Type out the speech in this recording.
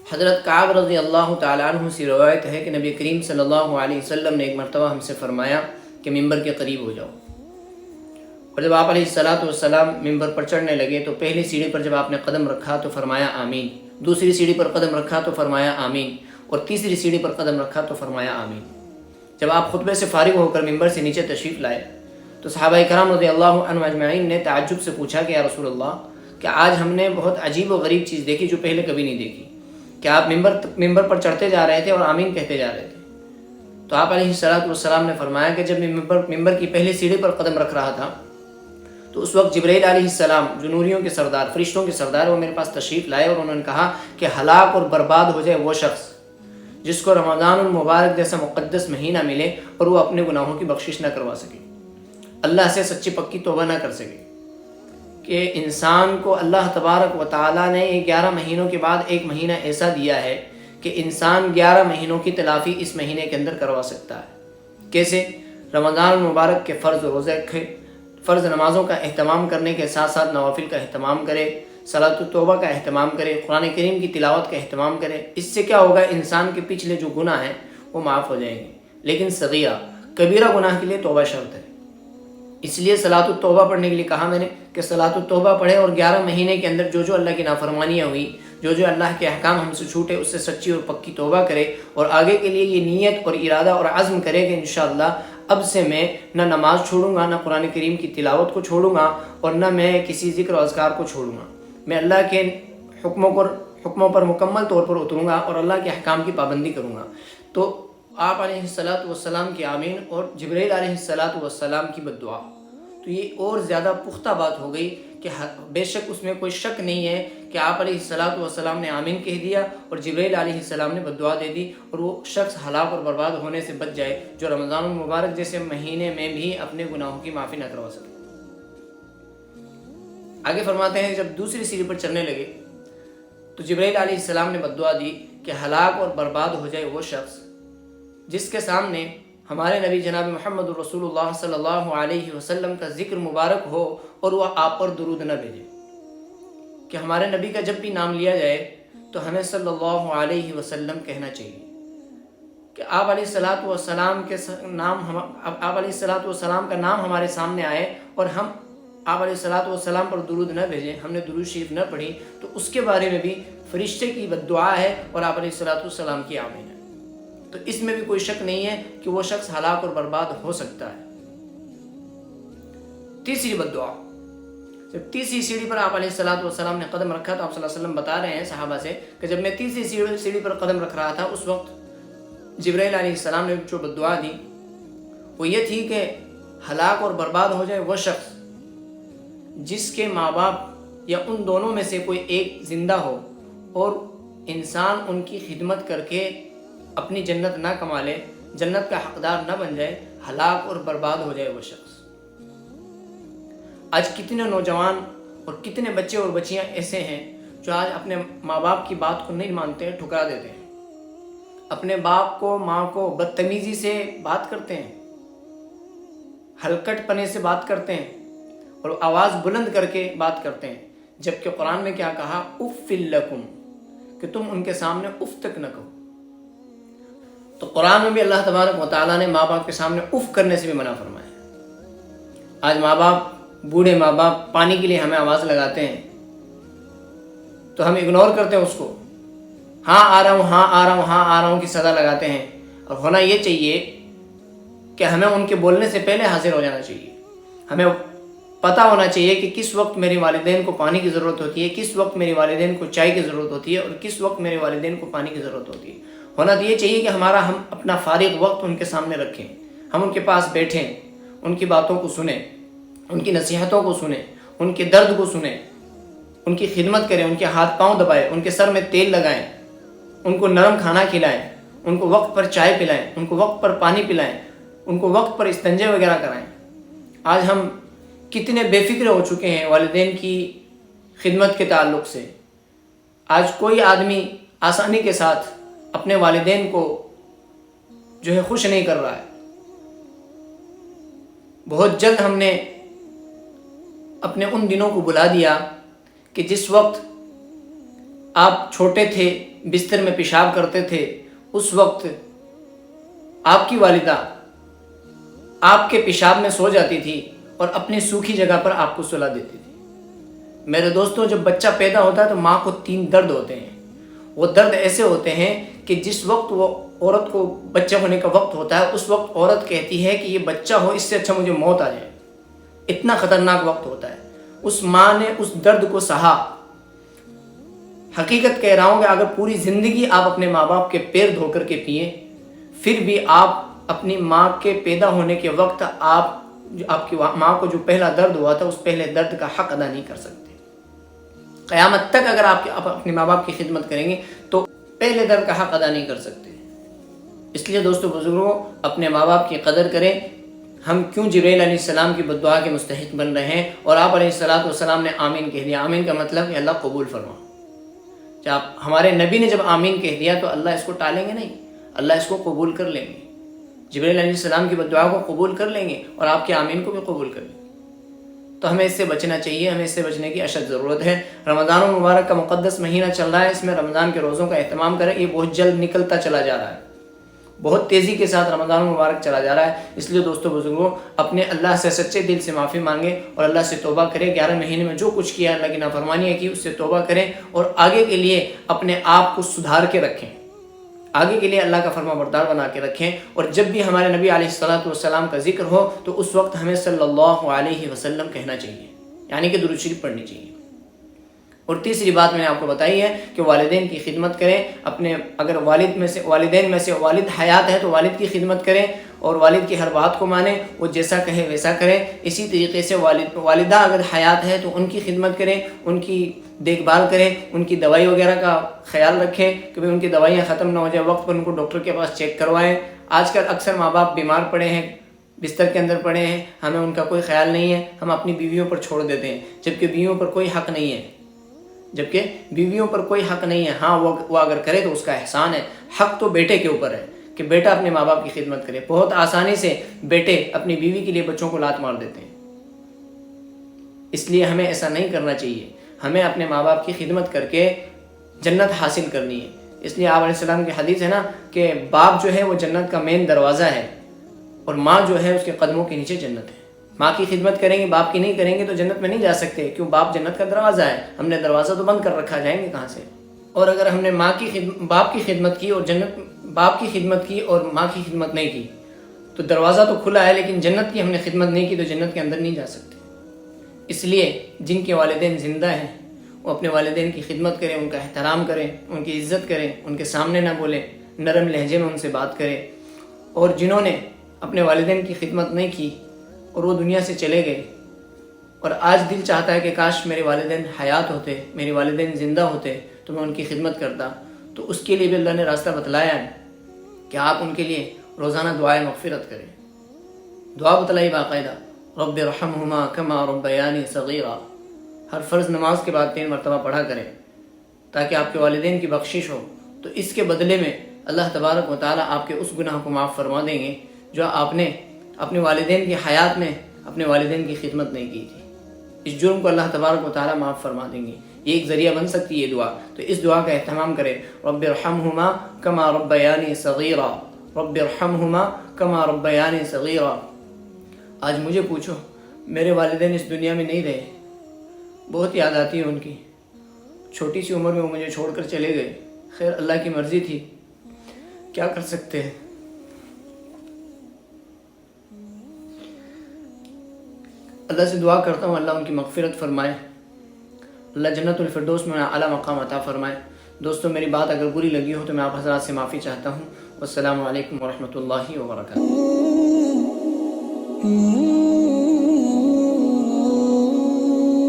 حضرت کعب رضی اللہ تعالیٰ عنہ سے روایت ہے کہ نبی کریم صلی اللہ علیہ وسلم نے ایک مرتبہ ہم سے فرمایا کہ ممبر کے قریب ہو جاؤ، اور جب آپ علیہ السلام ممبر پر چڑھنے لگے تو پہلی سیڑھی پر جب آپ نے قدم رکھا تو فرمایا آمین، دوسری سیڑھی پر قدم رکھا تو فرمایا آمین، اور تیسری سیڑھی پر قدم رکھا تو فرمایا آمین۔ جب آپ خطبے سے فارغ ہو کر ممبر سے نیچے تشریف لائے تو صحابہ کرام رضی اللہ عنہ اجمعین نے تعجب سے پوچھا کہ یا رسول اللہ، کہ آج ہم نے بہت عجیب و غریب چیز دیکھی جو پہلے کبھی نہیں دیکھی، کہ آپ ممبر پر چڑھتے جا رہے تھے اور آمین کہتے جا رہے تھے۔ تو آپ علیہ السلام نے فرمایا کہ جب ممبر کی پہلی سیڑھی پر قدم رکھ رہا تھا تو اس وقت جبرائیل علیہ السلام جو نوریوں کے سردار، فرشتوں کے سردار، وہ میرے پاس تشریف لائے اور انہوں نے کہا کہ ہلاک اور برباد ہو جائے وہ شخص جس کو رمضان المبارک جیسا مقدس مہینہ ملے اور وہ اپنے گناہوں کی بخشش نہ کروا سکے، اللہ سے سچی پکی توبہ نہ کر سکے۔ کہ انسان کو اللہ تبارک و تعالیٰ نے 11 مہینوں کے بعد ایک مہینہ ایسا دیا ہے کہ انسان 11 مہینوں کی تلافی اس مہینے کے اندر کروا سکتا ہے۔ کیسے؟ رمضان المبارک کے فرض روزے رکھے، فرض نمازوں کا اہتمام کرنے کے ساتھ ساتھ نوافل کا اہتمام کرے، صلاۃ التوبہ کا اہتمام کرے، قرآن کریم کی تلاوت کا اہتمام کرے۔ اس سے کیا ہوگا؟ انسان کے پچھلے جو گناہ ہیں وہ معاف ہو جائیں گے، لیکن صغیرہ کبیرہ گناہ کے لیے توبہ شرط ہے۔ اس لیے صلاۃ التوبہ پڑھنے کے لیے کہا میں نے کہ صلاۃ التوبہ پڑھے اور 11 مہینے کے اندر جو اللہ کی نافرمانیاں ہوئی، جو اللہ کے احکام ہم سے چھوٹے، اس سے سچی اور پکی توبہ کرے اور آگے کے لیے یہ نیت اور ارادہ اور عزم کرے کہ انشاءاللہ اب سے میں نہ نماز چھوڑوں گا، نہ قرآن کریم کی تلاوت کو چھوڑوں گا، اور نہ میں کسی ذکر و اذکار کو چھوڑوں گا۔ میں اللہ کے حکموں پر مکمل طور پر اتروں گا اور اللہ کے احکام کی پابندی کروں گا۔ تو آپ علیہ السلام کی آمین اور جبرائیل علیہ السلام کی بددعا، تو یہ اور زیادہ پختہ بات ہو گئی کہ بے شک اس میں کوئی شک نہیں ہے کہ آپ علیہ السلام نے آمین کہہ دیا اور جبرائیل علیہ السلام نے بددعا دے دی، اور وہ شخص ہلاک اور برباد ہونے سے بچ جائے جو رمضان المبارک جیسے مہینے میں بھی اپنے گناہوں کی معافی نہ کروا سکے۔ آگے فرماتے ہیں جب دوسری سیڑھی پر چلنے لگے تو جبرائیل علیہ السلام نے بددعا دی کہ ہلاک اور برباد ہو جائے وہ شخص جس کے سامنے ہمارے نبی جناب محمد رسول اللہ صلی اللہ علیہ وسلم کا ذکر مبارک ہو اور وہ آپ پر درود نہ بھیجے۔ کہ ہمارے نبی کا جب بھی نام لیا جائے تو ہمیں صلی اللہ علیہ وسلم کہنا چاہیے کہ آپ علیہ السلام کا نام ہمارے سامنے آئے اور ہم آپ علیہ السلام پر درود نہ بھیجیں، ہم نے درود شریف نہ پڑھی، تو اس کے بارے میں بھی فرشتے کی بددعا ہے اور آپ علیہ السلام کی آمین ہے۔ تو اس میں بھی کوئی شک نہیں ہے کہ وہ شخص ہلاک اور برباد ہو سکتا ہے۔ تیسری بددعا، جب تیسری سیڑھی پر آپ علیہ السلام نے قدم رکھا تو آپ صلی اللہ علیہ وسلم بتا رہے ہیں صحابہ سے کہ جب میں تیسری سیڑھی پر قدم رکھ رہا تھا اس وقت جبرائیل علیہ السلام نے جو بددعا دی وہ یہ تھی کہ ہلاک اور برباد ہو جائے وہ شخص جس کے ماں باپ یا ان دونوں میں سے کوئی ایک زندہ ہو اور انسان ان کی خدمت کر کے اپنی جنت نہ کما لے، جنت کا حقدار نہ بن جائے، ہلاک اور برباد ہو جائے وہ شخص۔ آج کتنے نوجوان اور کتنے بچے اور بچیاں ایسے ہیں جو آج اپنے ماں باپ کی بات کو نہیں مانتے ہیں، ٹھکرا دیتے ہیں، اپنے باپ کو ماں کو بدتمیزی سے بات کرتے ہیں، ہلکٹ پنے سے بات کرتے ہیں اور آواز بلند کر کے بات کرتے ہیں، جبکہ قرآن میں کیا کہا؟ اف لکم، کہ تم ان کے سامنے اف تک نہ کہو۔ تو قرآن میں بھی اللہ تبارک و تعالیٰ نے ماں باپ کے سامنے اف کرنے سے بھی منع فرمایا۔ آج ماں باپ، بوڑھے ماں باپ پانی کے لیے ہمیں آواز لگاتے ہیں تو ہم اگنور کرتے ہیں اس کو، ہاں آ رہا ہوں، ہاں آ رہا ہوں، ہاں آ رہا ہوں کی صدا لگاتے ہیں۔ اور ہونا یہ چاہیے کہ ہمیں ان کے بولنے سے پہلے حاضر ہو جانا چاہیے، ہمیں پتہ ہونا چاہیے کہ کس وقت میرے والدین کو پانی کی ضرورت ہوتی ہے، کس وقت میرے والدین کو چائے کی ضرورت ہوتی ہے اور کس وقت میرے والدین کو پانی کی ضرورت ہوتی ہے۔ ہونا تو یہ چاہیے کہ ہم اپنا فارغ وقت ان کے سامنے رکھیں، ہم ان کے پاس بیٹھیں، ان کی باتوں کو سنیں، ان کی نصیحتوں کو سنیں، ان کے درد کو سنیں، ان کی خدمت کریں، ان کے ہاتھ پاؤں دبائیں، ان کے سر میں تیل لگائیں، ان کو نرم کھانا کھلائیں، ان کو وقت پر چائے پلائیں، ان کو وقت پر پانی پلائیں، ان کو وقت پر استنجے وغیرہ کرائیں۔ آج ہم کتنے بے فکر ہو چکے ہیں والدین کی خدمت کے تعلق سے۔ آج کوئی آدمی آسانی کے ساتھ اپنے والدین کو جو ہے خوش نہیں کر رہا ہے۔ بہت جلد ہم نے اپنے ان دنوں کو بلا دیا کہ جس وقت آپ چھوٹے تھے، بستر میں پیشاب کرتے تھے، اس وقت آپ کی والدہ آپ کے پیشاب میں سو جاتی تھی اور اپنی سوکھی جگہ پر آپ کو سلا دیتی تھی۔ میرے دوستوں، جب بچہ پیدا ہوتا ہے تو ماں کو 3 درد ہوتے ہیں۔ وہ درد ایسے ہوتے ہیں کہ جس وقت وہ عورت کو بچہ ہونے کا وقت ہوتا ہے، اس وقت عورت کہتی ہے کہ یہ بچہ ہو، اس سے اچھا مجھے موت آ جائے۔ اتنا خطرناک وقت ہوتا ہے۔ اس ماں نے اس درد کو سہا۔ حقیقت کہہ رہا ہوں کہ اگر پوری زندگی آپ اپنے ماں باپ کے پیر دھو کر کے پیئیں، پھر بھی آپ اپنی ماں کے پیدا ہونے کے وقت آپ کی ماں کو جو پہلا درد ہوا تھا، اس پہلے درد کا حق ادا نہیں کر سکتے۔ قیامت تک اگر آپ اپنے ماں باپ کی خدمت کریں گے تو پہلے درد کا حق ادا نہیں کر سکتے۔ اس لیے دوستو بزرگوں، اپنے ماں باپ کی قدر کریں۔ ہم کیوں جبرائیل علیہ السلام کی بد دعا کے مستحق بن رہے ہیں؟ اور آپ علیہ السلام نے آمین کہہ دیا۔ آمین کا مطلب ہے اللہ قبول فرما۔ جب ہمارے نبی نے جب آمین کہہ دیا تو اللہ اس کو ٹالیں گے نہیں، اللہ اس کو قبول کر لیں گے۔ جبرائیل علیہ السلام کی بد دعا کو قبول کر لیں گے اور آپ کے آمین کو بھی قبول کر لیں گے۔ تو ہمیں اس سے بچنا چاہیے، ہمیں اس سے بچنے کی اشد ضرورت ہے۔ رمضان المبارک کا مقدس مہینہ چل رہا ہے، اس میں رمضان کے روزوں کا اہتمام کریں۔ یہ بہت جلد نکلتا چلا جا رہا ہے، بہت تیزی کے ساتھ رمضان المبارک چلا جا رہا ہے۔ اس لیے دوستو بزرگوں، اپنے اللہ سے سچے دل سے معافی مانگیں اور اللہ سے توبہ کریں۔ 11 مہینے میں جو کچھ کیا، اللہ کی نافرمانیاں کی، اس سے توبہ کریں اور آگے کے لیے اپنے آپ کو سدھار کے رکھیں، آگے کے لیے اللہ کا فرما بردار بنا کے رکھیں۔ اور جب بھی ہمارے نبی علیہ السلام کا ذکر ہو تو اس وقت ہمیں صلی اللہ علیہ وسلم کہنا چاہیے، یعنی کہ درود شریف پڑھنی چاہیے۔ اور تیسری بات میں نے آپ کو بتائی ہے کہ والدین کی خدمت کریں۔ اپنے اگر والدین میں سے والد حیات ہے تو والد کی خدمت کریں اور والد کی ہر بات کو مانیں، وہ جیسا کہے ویسا کریں۔ اسی طریقے سے والدہ اگر حیات ہے تو ان کی خدمت کریں، ان کی دیکھ بھال کریں، ان کی دوائی وغیرہ کا خیال رکھیں کہ ان کی دوائیاں ختم نہ ہو جائے، وقت پر ان کو ڈاکٹر کے پاس چیک کروائیں۔ آج کل اکثر ماں باپ بیمار پڑے ہیں، بستر کے اندر پڑے ہیں، ہمیں ان کا کوئی خیال نہیں ہے، ہم اپنی بیویوں پر چھوڑ دیتے ہیں، جبکہ بیویوں پر کوئی حق نہیں ہے، ہاں وہ اگر کرے تو اس کا احسان ہے۔ حق تو بیٹے کے اوپر ہے کہ بیٹا اپنے ماں باپ کی خدمت کرے۔ بہت آسانی سے بیٹے اپنی بیوی کے لیے بچوں کو لات مار دیتے ہیں، اس لیے ہمیں ایسا نہیں کرنا چاہیے۔ ہمیں اپنے ماں باپ کی خدمت کر کے جنت حاصل کرنی ہے۔ اس لیے آپ علیہ السلام کی حدیث ہے نا کہ باپ جو ہے وہ جنت کا مین دروازہ ہے اور ماں جو ہے اس کے قدموں کے نیچے جنت ہے۔ ماں کی خدمت کریں گے، باپ کی نہیں کریں گے تو جنت میں نہیں جا سکتے، کیوں؟ باپ جنت کا دروازہ ہے، ہم نے دروازہ تو بند کر رکھا، جائیں گے کہاں سے؟ اور اگر ہم نے باپ کی خدمت کی اور ماں کی خدمت نہیں کی تو دروازہ تو کھلا ہے، لیکن جنت کی ہم نے خدمت نہیں کی تو جنت کے اندر نہیں جا سکتے۔ اس لیے جن کے والدین زندہ ہیں وہ اپنے والدین کی خدمت کریں، ان کا احترام کریں، ان کی عزت کریں، ان کے سامنے نہ بولیں، نرم لہجے میں ان سے بات کریں۔ اور جنہوں نے اپنے والدین کی خدمت نہیں کی اور وہ دنیا سے چلے گئے اور آج دل چاہتا ہے کہ کاش میرے والدین حیات ہوتے، میرے والدین زندہ ہوتے تو میں ان کی خدمت کرتا، تو اس کے لیے بھی اللہ نے راستہ بتلایا ہے کہ آپ ان کے لیے روزانہ دعائے مغفرت کریں۔ دعا بتلائی باقاعدہ، رب ارحمہما کما ربیانی صغیرا، ہر فرض نماز کے بعد 3 مرتبہ پڑھا کریں تاکہ آپ کے والدین کی بخشش ہو۔ تو اس کے بدلے میں اللہ تبارک و تعالیٰ آپ کے اس گناہ کو معاف فرما دیں گے جو آپ نے اپنے والدین کی حیات میں اپنے والدین کی خدمت نہیں کی تھی۔ اس جرم کو اللہ تبارک و تعالیٰ معاف فرما دیں گے۔ یہ ایک ذریعہ بن سکتی ہے یہ دعا، تو اس دعا کا اہتمام کریں۔ رب ارحمہما کما ربیانی صغیرا، رب ارحمہما کما ربیانی صغیرا۔ آج مجھے پوچھو، میرے والدین اس دنیا میں نہیں رہے، بہت یاد آتی ہے ان کی، چھوٹی سی عمر میں وہ مجھے چھوڑ کر چلے گئے، خیر اللہ کی مرضی تھی، کیا کر سکتے ہیں۔ اللہ سے دعا کرتا ہوں اللہ ان کی مغفرت فرمائے، اللہ جنت الفردوس میں اعلیٰ مقام عطا فرمائے۔ دوستو میری بات اگر بری لگی ہو تو میں آپ حضرات سے معافی چاہتا ہوں۔ والسلام علیکم ورحمۃ اللہ وبرکاتہ۔